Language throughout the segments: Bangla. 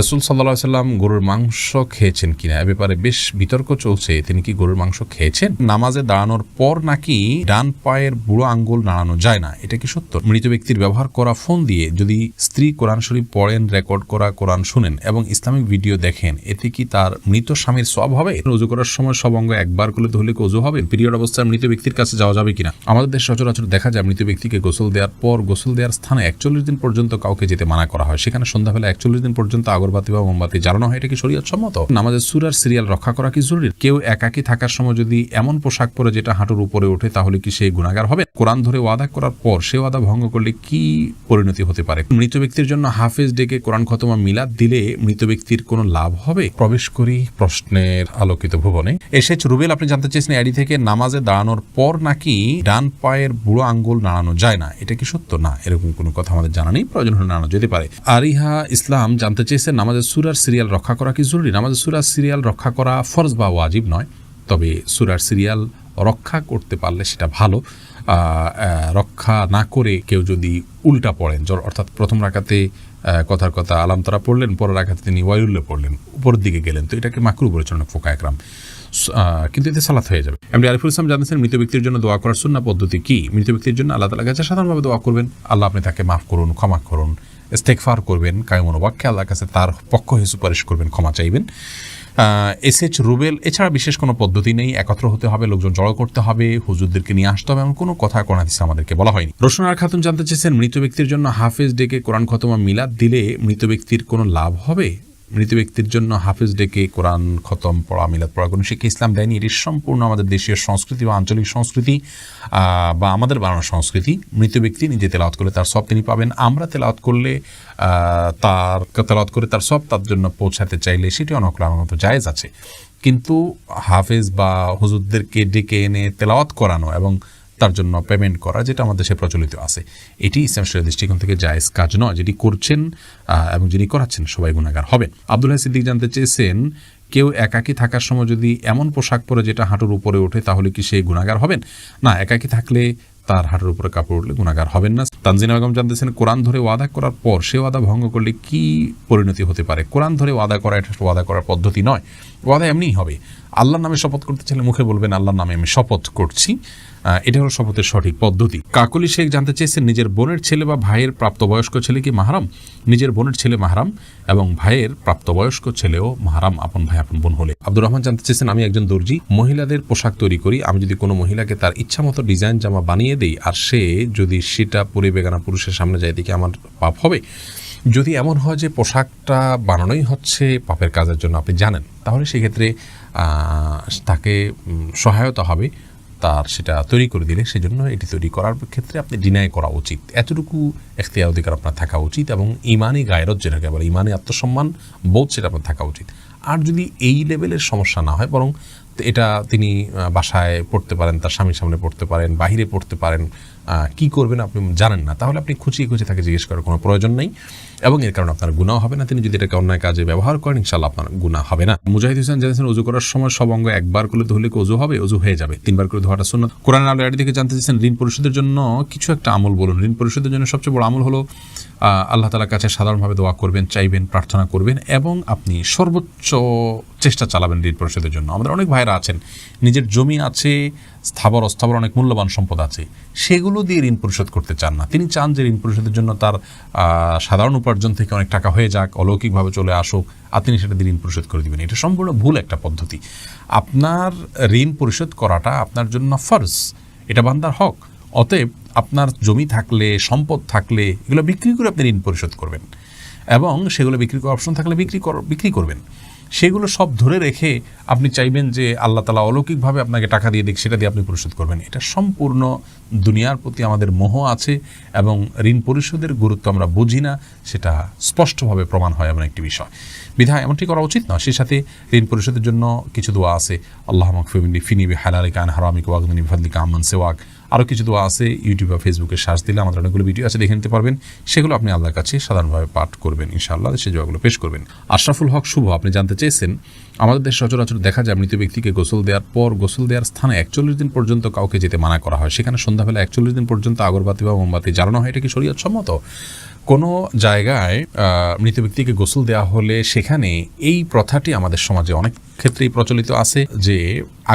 রাসূল সাল্লাল্লাহু আলাইহি সাল্লাম গরুর মাংস খেয়েছেন কিনা এ ব্যাপারে বেশ বিতর্ক চলছে। তিনি কি গরুর মাংস খেয়েছেন? নামাজে দাঁড়ানোর পর নাকি ডান পায়ের বুড়ো আঙ্গুল নাড়ানো যায় না, এটা কি সত্য? মৃত ব্যক্তির ব্যবহার করা ফোন দিয়ে যদি স্ত্রী কোরআন শরীফ পড়েন, রেকর্ড করা কোরআন শুনেন এবং ইসলামিক ভিডিও দেখেন, এতে কি তার মৃত স্বামীর সওয়াব হবে? ওযু করার সময় সব অঙ্গ একবার করলে ধুলে কি ওযু হবে? পিরিয়ড অবস্থায় মৃত ব্যক্তির কাছে যাওয়া যাবে কিনা? আমাদের দেশে সচরাচর দেখা যায় মৃত ব্যক্তিকে গোসল দেওয়ার পর গোসল দেওয়ার স্থানে 41 দিন পর্যন্ত কাউকে যেতে মানা করা হয়। সেখানে সন্ধ্যাবেলা 41 দিন পর্যন্ত আগরবাতি বা মোমবাতি জ্বালানো হয়। এটা কি শরীয়ত সম্মত? নামাজের সূরার সিরিয়াল রক্ষা করা কি জরুরি? কেউ একাকী থাকার সময় যদি এমন পোশাক পরে যেটা হাঁটুর উপরে ওঠে, তাহলে কি সে গুনাহগার হবে? কোরআন ধরে ওয়াদা করার পর সে ওয়াদা ভঙ্গ করলে কি পরিণতি হতে পারে? মৃত ব্যক্তির জন্য হাফেজ ডেকে কোরআন খতম মিলাদ দিলে মৃত ব্যক্তির কোনো লাভ হবে? প্রবেশ করি প্রশ্নের আলোকিত ভুবনে। এসেছে রুবেল, আপনি জানতে চেয়েছেন আইডি থেকে, নামাজে দাঁড়ানোর পর নাকি ডান পায়ের বুড়ো আঙ্গুল নাড়ানো যায় না, এটা কি সত্য? না, এরকম কোনো কথা আমাদের জানা নেই, প্রয়োজন হলে নাড়ানো যেতে পারে। আরিহা ইসলাম জানতে চেয়েছেন, নামাজের সূরার সিরিয়াল রক্ষা করা কি জরুরি? নামাজের সূরার সিরিয়াল রক্ষা করা ফরজ বা ওয়াজিব নয়, তবে সূরার সিরিয়াল রক্ষা করতে পারলে সেটা ভালো। রক্ষা না করে কেউ যদি উল্টা পড়েন, অর্থাৎ প্রথম রাকাতে কথার কথা আলাম তারা পড়লেন, পরের রাকাতে তিনি ওয়াইউল্লাহ পড়লেন, উপরের দিকে গেলেন, তো এটাকে মাকরুহ বলেছেন ফোকা একরাম, কিন্তু এতে সালাত হয়ে যাবে। এমনি আরিফুল ইসলাম জানতেছেন, মৃত ব্যক্তির জন্য দোয়া করার সুন্নাহ পদ্ধতি কি? মৃত ব্যক্তির জন্য আল্লাহ তাআলার কাছে সাধারণভাবে দোয়া করবেন, আল্লাহ আপনি তাকে মাফ করুন, ক্ষমা করুন, ইস্তেগফার করবেন, কায়মন ওয়াক্যে আল্লাহর কাছে তার পক্ষ হয়ে সুপারিশ করবেন, ক্ষমা চাইবেন। এসএচ রুবেল, এছাড়া বিশেষ কোনো পদ্ধতি নেই, একত্র হতে হবে, লোকজন জড়ো করতে হবে, হুজুরদেরকে নিয়ে আসতে হবে, এমন কোনো কথা কোরআন হাদিসে আমাদেরকে বলা হয়নি। রোশনার খাতুন জানতে চেয়েছেন, মৃত ব্যক্তির জন্য হাফেজ ডেকে কোরআন খতম মিলাদ দিলে মৃত ব্যক্তির কোনো লাভ হবে? মৃত ব্যক্তির জন্য হাফেজ ডেকে কোরআন খতম পড়া, মিলাদ পড়া কোনো শিক্ষা ইসলাম দেয়নি। এটি সম্পূর্ণ আমাদের দেশীয় সংস্কৃতি বা আঞ্চলিক সংস্কৃতি বা আমাদের বানানো সংস্কৃতি। মৃত ব্যক্তি নিজে তেলাওয়াত করলে তার সব তিনি পাবেন, আমরা তেলাওয়াত করলে তার তেলাওয়াত করে তার সব তার জন্য পৌঁছাতে চাইলে সেটি অনকল আমার মতো জায়েজ আছে, কিন্তু হাফেজ বা হুজুরদেরকে ডেকে এনে তেলাওয়াত করানো এবং তার জন্য পেমেন্ট করা, যেটা আমাদের দেশে প্রচলিত আছে, এটি ইসলাম শরীয়তের দৃষ্টিকোণ থেকে জায়েজ কাজ নয়। যেটি করছেন এবং যিনি করাচ্ছেন সবাই গুনাহগার হবেন। আব্দুল হাই সিদ্দিক জানতে চেয়েছেন, কেউ একাকী থাকার সময় যদি এমন পোশাক পরে যেটা হাঁটুর উপরে ওঠে, তাহলে কি সে গুনাহগার হবেন? না, একাকী থাকলে তার হাঁটুর উপরে কাপড় উঠলে গুনাহগার হবেন না। তানজিনা বেগম জানতেছেন, কোরআন ধরে ওয়াদা করার পর সে ওয়াদা ভঙ্গ করলে কি পরিণতি হতে পারে? কোরআন ধরে ওয়াদা করা এটা ওয়াদা করার পদ্ধতি নয়, ওয়াদা এমনিই হবে। আল্লাহর নামে শপথ করতে চাইলে মুখে বলবেন আল্লাহর নামে আমি শপথ করছি, এটা হলো শপথের সঠিক পদ্ধতি। কাকলি শেখ জানতে চেয়েছেন, নিজের বোনের ছেলে বা ভাইয়ের প্রাপ্তবয়স্ক ছেলে কি মাহরাম? নিজের বোনের ছেলে মাহরাম এবং ভাইয়ের প্রাপ্তবয়স্ক ছেলেও মাহরাম, আপন ভাই আপন বোন হলে। আব্দুর রহমান জানতে চেয়েছেন, আমি একজন দর্জি, মহিলাদের পোশাক তৈরি করি, আমি যদি কোনো মহিলাকে তার ইচ্ছা মতো ডিজাইন জামা বানিয়ে দেই আর সে যদি সেটা পরে বেগানা পুরুষের সামনে যায়, দেখে আমার পাপ হবে? যদি এমন হয় যে পোশাকটা বানানোই হচ্ছে পাপের কাজের জন্য আপনি জানেন, তাহলে সেক্ষেত্রে তাকে সহায়তা হবে তার সেটা তৈরি করে দিলে। সেজন্য এটি তৈরি করার ক্ষেত্রে আপনি ডিনাই করা উচিত, এতটুকু এখতিয়ার অধিকার আপনার থাকা উচিত, এবং ইমানি গায়রত যেটাকে বলে, ইমানি আত্মসম্মান বোধ, সেটা আপনার থাকা উচিত। আর যদি এই লেভেলের সমস্যা না হয়, বরং এটা তিনি বাসায় পড়তে পারেন, তার স্বামীর সামনে পড়তে পারেন, বাহিরে পড়তে পারেন, কি করবেন আপনি জানেন না, তাহলে আপনি খুঁচিয়ে তাকে জিজ্ঞেস করার কোনো প্রয়োজন নেই, এবং এর কারণে আপনার গুনাহ হবে না। তিনি যদি এটাকে অন্যায় কাজে ব্যবহার করেন, ইনশাআল্লাহ আপনার গুনাহ হবে না। মুজাহিদ হোসেন জানিয়েছেন, ওযু করার সময় সব অঙ্গ একবার করলে ধুলে কি ওযু হবে? ওযু হয়ে যাবে, 3 বার করে ধোয়াটা সুন্নাত। কোরআন আলো আইডি থেকে জানতে চেয়েছেন, ঋণ পরিশোধের জন্য কিছু একটা আমল বলুন। ঋণ পরিশোধের জন্য সবচেয়ে বড় আমল হলো আল্লাহ তাআলার কাছে সাধারণভাবে দোয়া করবেন, চাইবেন, প্রার্থনা করবেন, এবং আপনি সর্বোচ্চ চেষ্টা চালাবেন ঋণ পরিশোধের জন্য। আমাদের অনেক ভাইরা আছেন, নিজের জমি আছে, স্থাবর অস্থাবর অনেক মূল্যবান সম্পদ আছে, সেগুলো দিয়ে ঋণ পরিশোধ করতে চান না। তিনি চান যে ঋণ পরিশোধের জন্য তার সাধারণ উপার্জন থেকে অনেক টাকা হয়ে যাক, অলৌকিকভাবে চলে আসুক, আর তিনি সেটা দিয়ে ঋণ পরিশোধ করে দিবেন। এটা সম্পূর্ণ ভুল একটা পদ্ধতি। আপনার ঋণ পরিশোধ করাটা আপনার জন্য ফরজ, এটা বান্দার হক। অতএব আপনার জমি থাকলে, সম্পদ থাকলে, এগুলো বিক্রি করে আপনি ঋণ পরিশোধ করবেন, এবং সেগুলো বিক্রি করার অপশন থাকলে বিক্রি করবেন। সেগুলো সব ধরে রেখে আপনি চাইবেন যে আল্লাহ তাআলা অলৌকিকভাবে আপনাকে টাকা দিয়ে দিক, সেটা দিয়ে আপনি পরিশোধ করবেন। এটা সম্পূর্ণ দুনিয়ার প্রতি আমাদের মোহ আছে, এবং ঋণ পরিশোধের গুরুত্ব আমরা বুঝি না, সেটা স্পষ্টভাবে প্রমাণ হয় এমন একটি বিষয়। বিধায় এমনটি করা উচিত না। সেই সাথে ঋণ পরিশোধের জন্য কিছু দোয়া আছে, আল্লাহুম্মা কফিনি বিহালালিকা আন হারামিকা ওয়াগনিনি বিফাদলিকা আম্মান সিওয়াক। আরও কিছু দোয়া আছে, ইউটিউব বা ফেসবুকে সার্চ দিলে আমাদের অনেকগুলো ভিডিও আছে, দেখে নিতে পারবেন। সেগুলো আপনি আল্লাহর কাছে সাধারণভাবে পাঠ করবেন, ইনশাআল্লাহ সেই দোয়াগুলো পেশ করবেন। আশরাফুল হক শুভ, আপনি জানতে চেয়েছেন, আমাদের দেশে সচরাচর দেখা যায় মৃত ব্যক্তিকে গোসল দেওয়ার পর গোসল দেওয়ার স্থানে 41 দিন পর্যন্ত কাউকে যেতে মানা করা হয়। সেখানে সন্ধ্যাবেলা 41 দিন পর্যন্ত আগরবাতি বা মোমবাতি জ্বালানো হয়, এটা কি শরীয়ত সম্মত? কোনো জায়গায় মৃত ব্যক্তিকে গোসল দেওয়া হলে সেখানে এই প্রথাটি আমাদের সমাজে অনেক ক্ষেত্রেই প্রচলিত আছে যে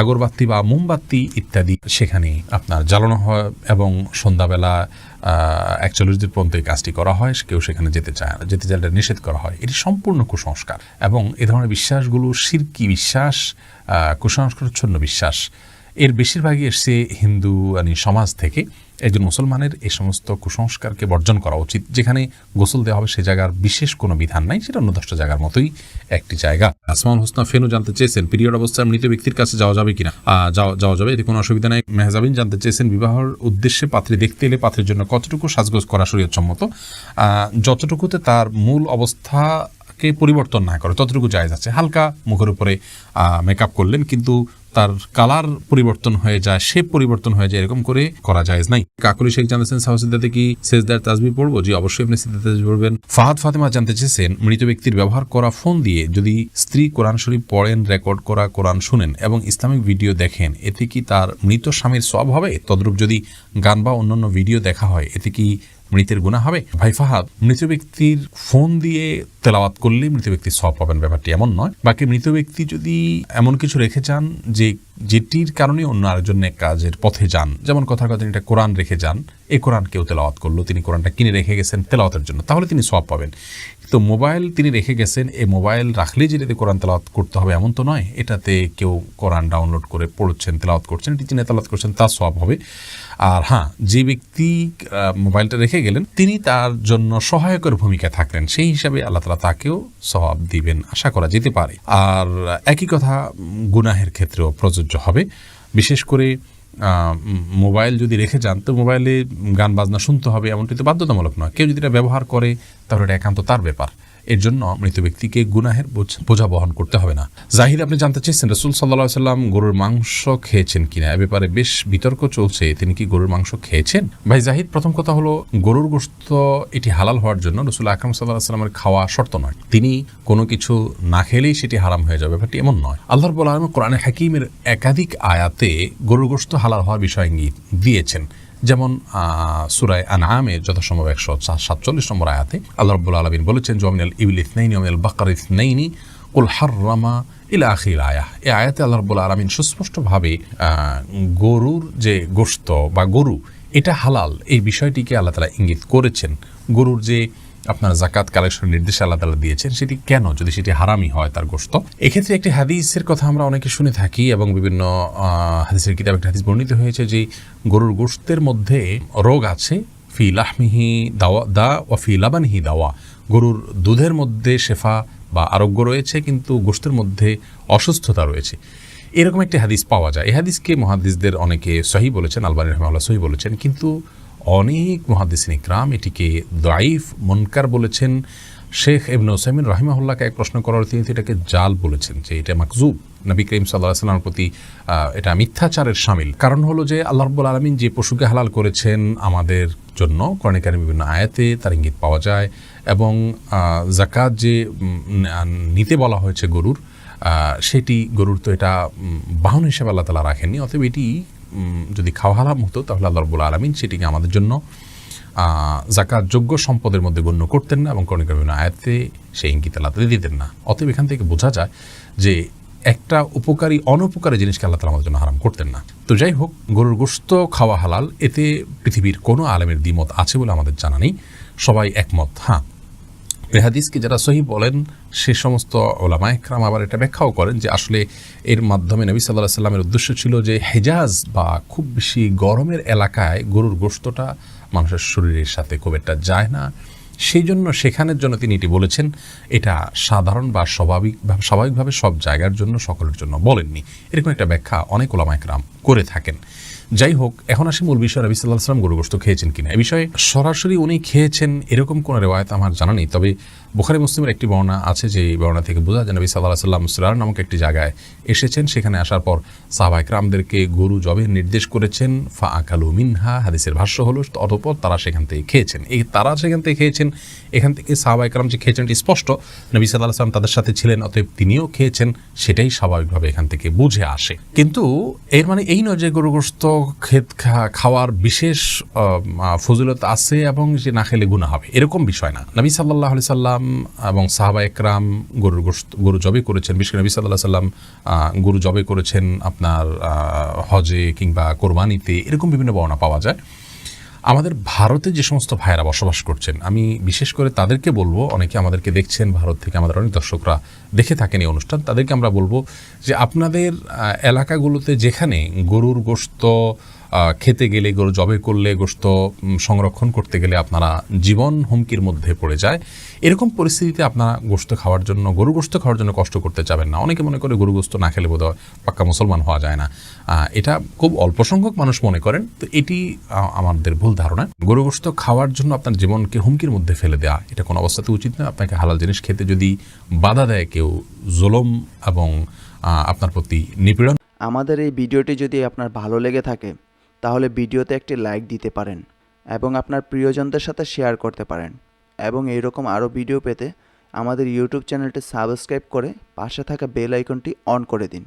আগরবাতি বা মোমবাতি ইত্যাদি সেখানে আপনার জ্বালানো হয় এবং সন্ধ্যাবেলা 41 দিন পর্যন্ত এই কাজটি করা হয়, কেউ সেখানে যেতে চায় না, যেতে চাইলে নিষেধ করা হয়। এটি সম্পূর্ণ কুসংস্কার এবং এ ধরনের বিশ্বাসগুলো শিরকি বিশ্বাস, কুসংস্কারচ্ছন্ন বিশ্বাস। এর বেশিরভাগই এসছে হিন্দু সমাজ থেকে। একজন মুসলমানের এই সমস্ত কুসংস্কারকে বর্জন করা উচিত। যেখানে গোসল দেওয়া হবে সে জায়গার বিশেষ কোনো বিধান নাই, সেটা অন্য 10টা জায়গার মতোই একটি জায়গা। আসমাউল হোসনা ফেনু জানতে চেয়েছেন পিরিয়ড অবস্থায় মৃত ব্যক্তির কাছে যাওয়া যাবে কিনা। যাওয়া যাবে, এতে কোনো অসুবিধা নেই। মেহজাবিন জানতে চেয়েছেন বিবাহের উদ্দেশ্যে পাত্রী দেখতে এলে পাত্রীর জন্য কতটুকু সাজগোজ করা শরীয়তসম্মত। যতটুকুতে তার মূল অবস্থাকে পরিবর্তন না করে ততটুকু জায়েজ আছে। হালকা মুখের উপরে মেকআপ করলেন কিন্তু তার কালার পরিবর্তন হয়ে যায়, শেপ পরিবর্তন হয়ে যায়, এরকম করে করা জায়েজ নাই। কাকুলি শেখ জানতেছেন সাহসিদাতে কি সেজদার তাসবিহ পড়বো? জি, অবশ্যই আপনি সিজদার তাসবিহ পড়বেন। ফাহাদ ফাতেমা জানতে চেয়েছেন মৃত ব্যক্তির ব্যবহার করা ফোন দিয়ে যদি স্ত্রী কোরআন শরীফ পড়েন, রেকর্ড করা কোরআন শুনেন এবং ইসলামিক ভিডিও দেখেন, এতে কি তার মৃত স্বামীর সওয়াব হবে? তদ্রূপ যদি গান বা অন্যান্য ভিডিও দেখা হয়, এতে কি মৃতের গুনাহ হবে? ভাই ফাহাদ, মৃত ব্যক্তির ফোন দিয়ে তেলাওয়াত করলে মৃত ব্যক্তির সওয়াব পাবেন, ব্যাপারটি এমন নয়। বাকি মৃত ব্যক্তি যদি এমন কিছু রেখে যান যেটির কারণে অন্য আরেকজন কাজের পথে যান, যেমন কথার কথা একটা কোরআন রেখে যান, এই কোরআন কেউ তেলাওয়াত করলো, তিনি কোরআনটা কিনে রেখে গেছেন তেলাওয়াতের জন্য, তাহলে তিনি সওয়াব পাবেন। তো মোবাইল তিনি রেখে গেছেন, এই মোবাইল রাখলেই যেটাতে কোরআন তেলাওয়াত করতে হবে এমন তো নয়। এটাতে কেউ কোরআন ডাউনলোড করে পড়ছেন, তেলাওয়াত করছেন, এটি যিনি তেলাওয়াত করছেন তার সওয়াব হবে। আর হ্যাঁ, যে ব্যক্তি মোবাইলটা রেখে গেলেন তিনি তার জন্য সহায়কের ভূমিকা থাকলেন, সেই হিসাবে আল্লাহ তাআলা তাকেও সওয়াব দিবেন, আশা করা যেতে পারে। আর একই কথা গুনাহের ক্ষেত্রেও প্রযোজ্য হবে। বিশেষ করে মোবাইল যদি রেখে যান তো মোবাইলে গান বাজনা শুনতে হবে এমনটি তো বাধ্যতামূলক নয়। কেউ যদি এটা ব্যবহার করে তাহলে এটা একান্ত তার ব্যাপার, এর জন্য মৃত ব্যক্তিকে গুনাহের বোঝা বহন করতে হবে না। জাহিদ আপনি জানতে চেয়েছেন রাসূল সাল্লাল্লাহু আলাইহি সাল্লাম গরুর মাংস খেয়েছেন কিনা, এ ব্যাপারে বেশ বিতর্ক চলছে, তিনি কি গরুর মাংস খেয়েছেন? ভাই জাহিদ, প্রথম কথা হলো গরুর গোশত এটি হালাল হওয়ার জন্য রাসূল আকরাম সাল্লাল্লাহু আলাইহি সাল্লামের খাওয়া শর্ত নয়। তিনি কোনো কিছু না খেলেই সেটি হারাম হয়ে যাবে, ব্যাপারটি এমন নয়। আল্লাহ রাব্বুল আলামিন কোরআনে হাকিমের একাধিক আয়াতে গরুর গোশত হালাল হওয়ার বিষয় ইঙ্গিত দিয়েছেন। যেমন সূরা আনআমে যথাসম্ভব 147 নম্বর আয়াতে আল্লাহ রাব্বুল আলামিন বলেছেন জমিনাল ইবিল ইসনাইনি ওয়া মিনাল বাকার ইসনাইনি কুল হাররামা ইলা আখির আয়াহ। এই আয়াতে আল্লাহ রাব্বুল আলামিন সুস্পষ্টভাবে গরুর যে গোশত বা গরু এটা হালাল এই বিষয়টিকে আল্লাহ তাআলা ইঙ্গিত করেছেন। গরুর যে আপনার জাকাত কালেকশনের নির্দেশ আল্লাহ তাআলা দিয়েছেন, সেটি কেন যদি সেটি হারামই হয় তার গোশত। এক্ষেত্রে একটি হাদিসের কথা আমরা অনেকে শুনে থাকি এবং বিভিন্ন হাদিসের কিতাবে একটা হাদিস বর্ণিত হয়েছে যে গরুর গোশতের মধ্যে রোগ আছে, ফি লাহমিহি দা ওয়া ফি লাবানিহি দাওয়া। গরুর দুধের মধ্যে শেফা বা আরোগ্য রয়েছে কিন্তু গোশতের মধ্যে অসুস্থতা রয়েছে, এরকম একটি হাদিস পাওয়া যায়। এই হাদিসকে মুহাদ্দিসদের অনেকে সহিহ বলেছেন, আলবানী রাহিমাহুল্লাহ সহিহ বলেছেন, কিন্তু অনেক মুহাদ্দিসিন ইকরাম এটিকে দাঈফ মুনকার বলেছেন। শেখ ইবনে উসাইমিন রাহিমাহুল্লাহকে এক প্রশ্ন করার তিনি এটাকে জাল বলেছেন, যে এটা মাকজুব, নবী করিম সাল্লাল্লাহু আলাইহি ওয়াসাল্লামের প্রতি এটা মিথ্যাচারের শামিল। কারণ হলো যে আল্লাহ রাব্বুল আলামিন যে পশুকে হালাল করেছেন আমাদের জন্য কোরআনে কারিমে বিভিন্ন আয়াতে তার ইঙ্গিত পাওয়া যায়, এবং যাকাত যে নিতে বলা হয়েছে গরুর, সেটি গরুর তো এটা বাহন হিসেবে আল্লাহ তাআলা রাখেননি। অতএব এটি যদি খাওয়া হারাম হতো তাহলে আল্লাহ রাব্বুল আলামিন সেটিকে আমাদের জন্য যাকাত যোগ্য সম্পদের মধ্যে গণ্য করতেন না এবং কোরআনে কারিমে আয়াতে সেই ইঙ্গিত আল্লাহ তাআলা দিতেন না। অতএব এখান থেকে বোঝা যায় যে একটা উপকারী অনুপকারী জিনিসকে আল্লাহ তাআলা আমাদের জন্য হারাম করতেন না। তো যাই হোক, গরুর গোশত খাওয়া হালাল, এতে পৃথিবীর কোনো আলেমের দ্বিমত আছে বলে আমাদের জানা নেই, সবাই একমত। হ্যাঁ, এই হাদিসকে যারা সহিহ বলেন সে সমস্ত ওলামা ইকরাম আবার এটা ব্যাখ্যাও করেন যে আসলে এর মাধ্যমে নবী সাল্লাল্লাহু আলাইহি সাল্লামের উদ্দেশ্য ছিল যে হেজাজ বা খুব বেশি গরমের এলাকায় গরুর গোশতটা মানুষের শরীরের সাথে খুব একটা যায় না, সেই জন্য সেখানের জন্য তিনি এটি বলেছেন। এটা সাধারণ বা স্বাভাবিকভাবে সব জায়গার জন্য সকলের জন্য বলেননি, এরকম একটা ব্যাখ্যা অনেক ওলামা ইকরাম করে থাকেন। যাই হোক, এখন আসি মূল বিষয়, নবী সাল্লাল্লাহু আলাইহি ওয়াসাল্লাম গরুর গোশত খেয়েছেন কিনা। এই বিষয়ে সরাসরি উনি খেয়েছেন এরকম কোনো রিওয়ায়াত আমার জানা নেই, তবে বুখারী মুসলিমের একটি বর্ণনা আছে যে বর্ণনা থেকে বোঝা যায় নবী সাল্লাল্লাহু আলাইহি ওয়াসাল্লাম সুরার নামক একটি জায়গায় এসেছেন। সেখানে আসার পর সাহাবা ইকরামদেরকে গরু জবের নির্দেশ করেছেন। ফা আকালু মিনহা, হাদিসের ভাষ্য হলো অতঃপর তারা সেখান থেকে খেয়েছেন। এই তারা সেখান থেকে খেয়েছেন, এখান থেকে সাহাবা ইকরাম যে খেয়েছেন এটি স্পষ্ট। নবী সাল্লাল্লাহু আলাইহি ওয়াসাল্লাম তাদের সাথে ছিলেন, অতএব তিনিও খেয়েছেন, সেটাই স্বাভাবিকভাবে এখান থেকে বুঝে আসে। কিন্তু এর মানে এই নয় যে গরু গোশত খাওয়ার বিশেষ ফজিলত আছে এবং যে না খেলে গুনাহ হবে, এরকম বিষয় না। নবী সাল্লাল্লাহু আলাইহি সাল্লাম এবং সাহাবা ইকরাম গরু জবে করেছেন। বিশেষ করে নবী সাল্লাল্লাহু আলাইহি সাল্লাম গরু জবে করেছেন আপনার হজে কিংবা কোরবানিতে, এরকম বিভিন্ন বর্ণনা পাওয়া যায়। আমাদের ভারতে যে সমস্ত ভাইয়েরা বসবাস করছেন, আমি বিশেষ করে তাদেরকে বলবো, অনেকে আমাদেরকে দেখছেন ভারত থেকে, আমাদের অনেক দর্শকরা দেখে থাকেন এই অনুষ্ঠান, তাদেরকে আমরা বলবো যে আপনাদের এলাকাগুলোতে যেখানে গরুর গোশত খেতে গেলে, গরু জবে করলে, গোশত সংরক্ষণ করতে গেলে আপনারা জীবন হুমকির মধ্যে পড়ে যায়, এরকম পরিস্থিতিতে আপনারা গোশত খাওয়ার জন্য, গরু গোশত খাওয়ার জন্য কষ্ট করতে যাবেন না। অনেকে মনে করে গরু গোশত না খেলে বোধহয় পাক্কা মুসলমান হওয়া যায় না। এটা খুব অল্প সংখ্যক মানুষ মনে করেন, তো এটি আমাদের ভুল ধারণা। গরু গোশত খাওয়ার জন্য আপনার জীবনকে হুমকির মধ্যে ফেলে দেওয়া এটা কোনো অবস্থাতে উচিত নয়। আপনাকে হালাল জিনিস খেতে যদি বাধা দেয় কেউ, জুলুম এবং আপনার প্রতি নিপীড়ন। আমাদের এই ভিডিওটি যদি আপনার ভালো লেগে থাকে তাহলে ভিডিওতে একটি লাইক দিতে পারেন এবং আপনার প্রিয়জনদের সাথে শেয়ার করতে পারেন, এবং এইরকম আরও ভিডিও পেতে আমাদের ইউটিউব চ্যানেলটি সাবস্ক্রাইব করে পাশে থাকা বেল আইকনটি অন করে দিন।